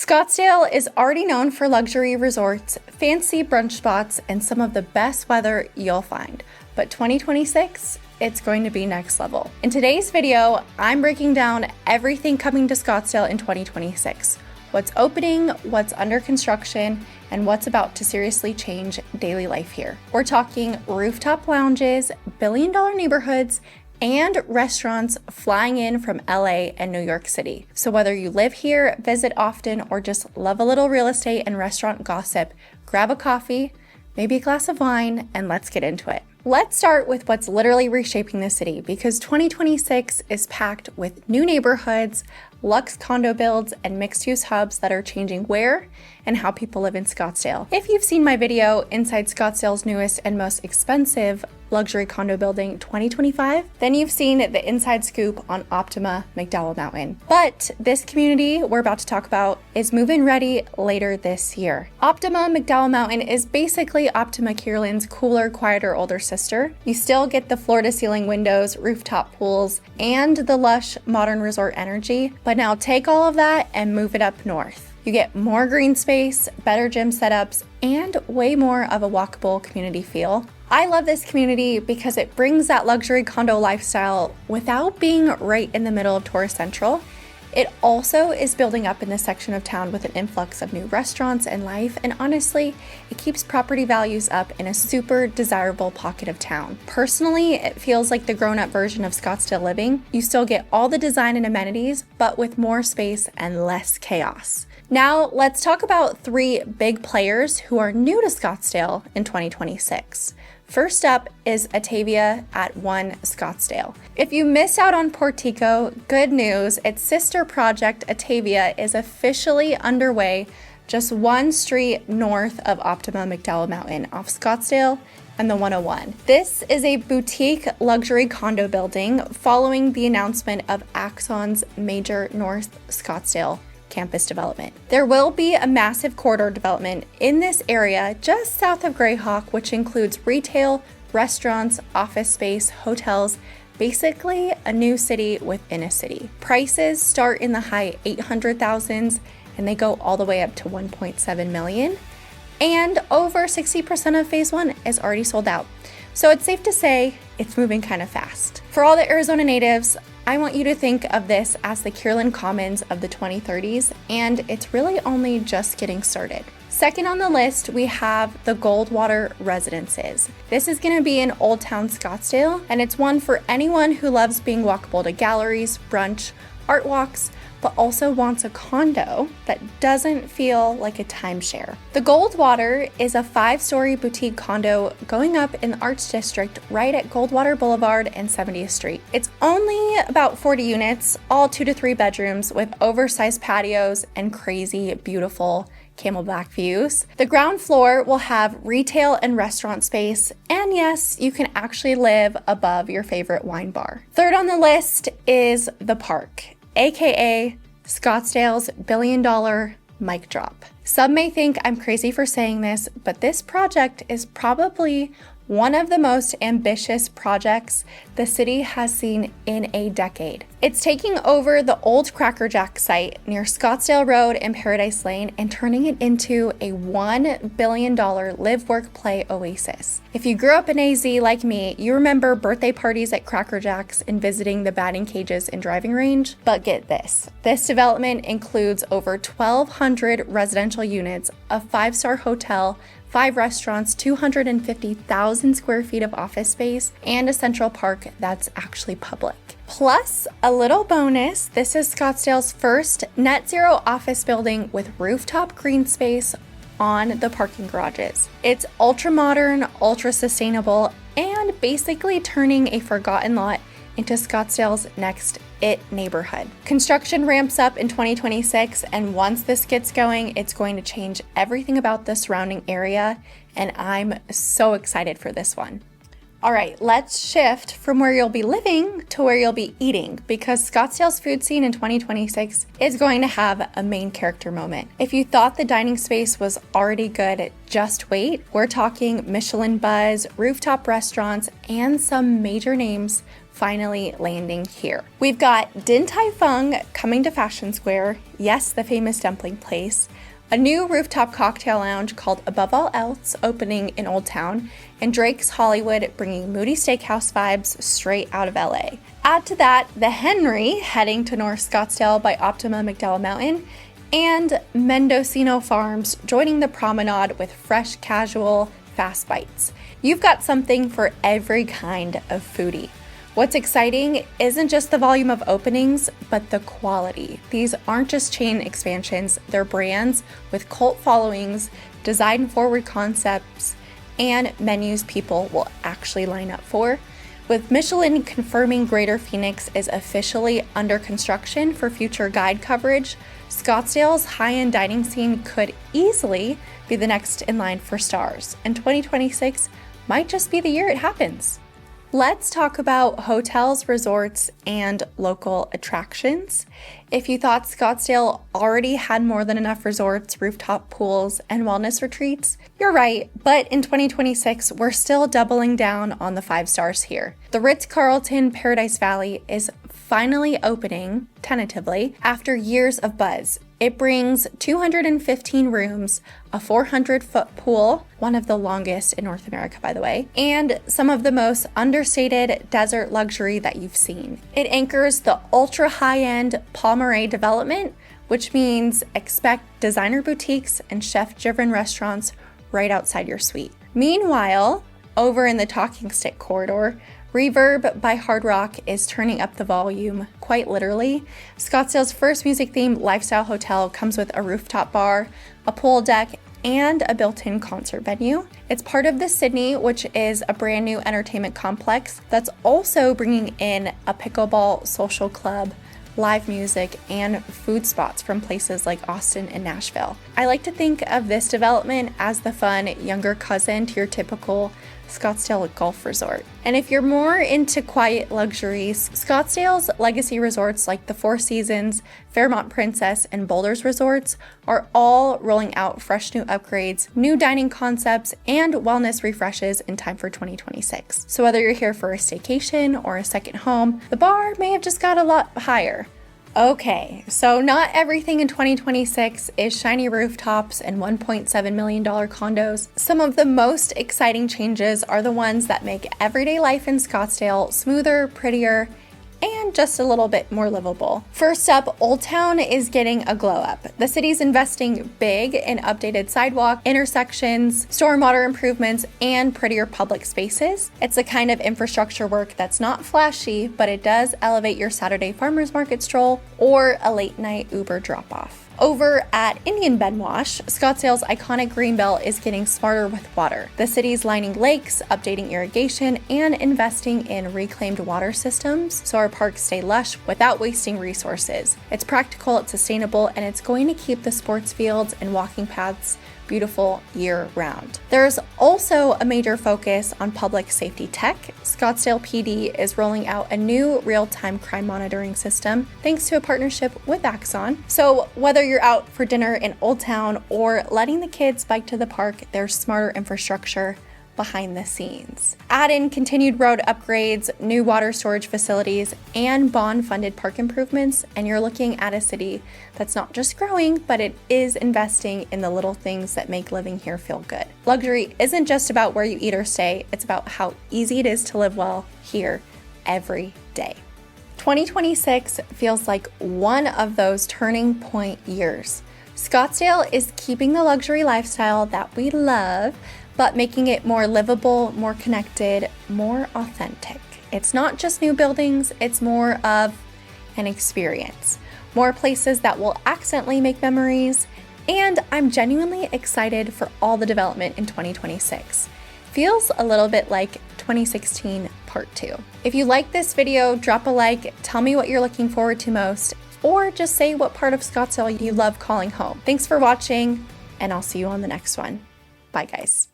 Scottsdale is already known for luxury resorts, fancy brunch spots, and some of the best weather you'll find. But 2026, it's going to be next level. In today's video, I'm breaking down everything coming to Scottsdale in 2026. What's opening, what's under construction, and what's about to seriously change daily life here. We're talking rooftop lounges, billion-dollar neighborhoods, and restaurants flying in from LA and New York City. So whether you live here, visit often, or just love a little real estate and restaurant gossip, grab a coffee, maybe a glass of wine, and let's get into it. Let's start with what's literally reshaping the city, because 2026 is packed with new neighborhoods, luxe condo builds, and mixed-use hubs that are changing where and how people live in Scottsdale. If you've seen my video inside Scottsdale's newest and most expensive luxury condo building 2025, then you've seen the inside scoop on Optima McDowell Mountain. But this community we're about to talk about is move-in ready later this year. Optima McDowell Mountain is basically Optima Kierland's cooler, quieter older sister. You still get the floor-to-ceiling windows, rooftop pools, and the lush modern resort energy, but now take all of that and move it up north. You get more green space, better gym setups, and way more of a walkable community feel. I love this community because it brings that luxury condo lifestyle without being right in the middle of Tourist Central. It also is building up in this section of town with an influx of new restaurants and life, and honestly, it keeps property values up in a super desirable pocket of town. Personally, it feels like the grown-up version of Scottsdale living. You still get all the design and amenities, but with more space and less chaos. Now, let's talk about three big players who are new to Scottsdale in 2026. First up is Atavia at One Scottsdale. If you missed out on Portico, good news, its sister project Atavia is officially underway just one street north of Optima McDowell Mountain off Scottsdale and the 101. This is a boutique luxury condo building following the announcement of Axon's major North Scottsdale campus development. There will be a massive corridor development in this area just south of Greyhawk, which includes retail, restaurants, office space, hotels, basically a new city within a city. Prices start in the high 800,000s and they go all the way up to 1.7 million. And over 60% of phase one is already sold out. So it's safe to say it's moving kind of fast. For all the Arizona natives, I want you to think of this as the Kierland Commons of the 2030s, and it's really only just getting started. Second on the list, we have the Goldwater Residences. This is going to be in Old Town Scottsdale, and it's one for anyone who loves being walkable to galleries, brunch, art walks, but also wants a condo that doesn't feel like a timeshare. The Goldwater is a 5-story boutique condo going up in the Arts District right at Goldwater Boulevard and 70th Street. It's only about 40 units, all 2 to 3 bedrooms with oversized patios and crazy, beautiful camelback views. The ground floor will have retail and restaurant space, and yes, you can actually live above your favorite wine bar. Third on the list is the Park, aka Scottsdale's billion-dollar mic drop. Some may think I'm crazy for saying this, but this project is probably one of the most ambitious projects the city has seen in a decade. It's taking over the old Cracker Jack site near Scottsdale Road and Paradise Lane and turning it into a $1 billion live, work, play oasis. If you grew up in AZ like me, you remember birthday parties at Cracker Jack's and visiting the batting cages and driving range. But get this, this development includes over 1,200 residential units, a 5-star hotel, 5 restaurants, 250,000 square feet of office space, and a central park that's actually public. Plus, a little bonus, this is Scottsdale's first net zero office building with rooftop green space on the parking garages. It's ultra modern, ultra sustainable, and basically turning a forgotten lot into Scottsdale's next it neighborhood. Construction ramps up in 2026, and once this gets going, it's going to change everything about the surrounding area, and I'm so excited for this one. All right, let's shift from where you'll be living to where you'll be eating, because Scottsdale's food scene in 2026 is going to have a main character moment. If you thought the dining space was already good, just wait. We're talking Michelin buzz, rooftop restaurants, and some major names finally landing here. We've got Din Tai Fung coming to Fashion Square, yes, the famous dumpling place, a new rooftop cocktail lounge called Above All Else opening in Old Town, and Drake's Hollywood bringing moody steakhouse vibes straight out of LA. Add to that the Henry heading to North Scottsdale by Optima McDowell Mountain, and Mendocino Farms joining the promenade with fresh, casual, fast bites. You've got something for every kind of foodie. What's exciting isn't just the volume of openings, but the quality. These aren't just chain expansions, they're brands with cult followings, design-forward concepts, and menus people will actually line up for. With Michelin confirming Greater Phoenix is officially under construction for future guide coverage, Scottsdale's high-end dining scene could easily be the next in line for stars, and 2026 might just be the year it happens. Let's talk about hotels, resorts, and local attractions. If you thought Scottsdale already had more than enough resorts, rooftop pools, and wellness retreats, you're right, but in 2026, we're still doubling down on the 5 stars here. The Ritz-Carlton Paradise Valley is finally opening, tentatively, after years of buzz. It brings 215 rooms, a 400-foot pool, one of the longest in North America, by the way, and some of the most understated desert luxury that you've seen. It anchors the ultra high-end Palmeraie development, which means expect designer boutiques and chef-driven restaurants right outside your suite. Meanwhile, over in the Talking Stick corridor, Reverb by Hard Rock is turning up the volume, quite literally. Scottsdale's first music-themed lifestyle hotel comes with a rooftop bar, a pool deck, and a built-in concert venue. It's part of the Sydney, which is a brand new entertainment complex that's also bringing in a pickleball social club, live music, and food spots from places like Austin and Nashville. I like to think of this development as the fun younger cousin to your typical Scottsdale golf resort. And if you're more into quiet luxuries, Scottsdale's legacy resorts like the Four Seasons, Fairmont Princess, and Boulders resorts are all rolling out fresh new upgrades, new dining concepts, and wellness refreshes in time for 2026. So whether you're here for a staycation or a second home, the bar may have just got a lot higher. Okay, so not everything in 2026 is shiny rooftops and $1.7 million condos. Some of the most exciting changes are the ones that make everyday life in Scottsdale smoother, prettier, and just a little bit more livable. First up, Old Town is getting a glow up. The city's investing big in updated sidewalk, intersections, stormwater improvements, and prettier public spaces. It's the kind of infrastructure work that's not flashy, but it does elevate your Saturday farmers market stroll or a late night Uber drop off. Over at Indian Bend Wash, Scottsdale's iconic greenbelt is getting smarter with water. The city's lining lakes, updating irrigation, and investing in reclaimed water systems so our parks stay lush without wasting resources. It's practical, it's sustainable, and it's going to keep the sports fields and walking paths beautiful year-round. There's also a major focus on public safety tech. Scottsdale PD is rolling out a new real-time crime monitoring system thanks to a partnership with Axon. So whether you're out for dinner in Old Town or letting the kids bike to the park, there's smarter infrastructure behind the scenes. Add in continued road upgrades, new water storage facilities, and bond-funded park improvements, and you're looking at a city that's not just growing, but it is investing in the little things that make living here feel good. Luxury isn't just about where you eat or stay, it's about how easy it is to live well here every day. 2026 feels like one of those turning point years. Scottsdale is keeping the luxury lifestyle that we love, but making it more livable, more connected, more authentic. It's not just new buildings, it's more of an experience. More places that will accidentally make memories, and I'm genuinely excited for all the development in 2026. Feels a little bit like 2016 Part 2. If you like this video, drop a like, tell me what you're looking forward to most, or just say what part of Scottsdale you love calling home. Thanks for watching, and I'll see you on the next one. Bye, guys.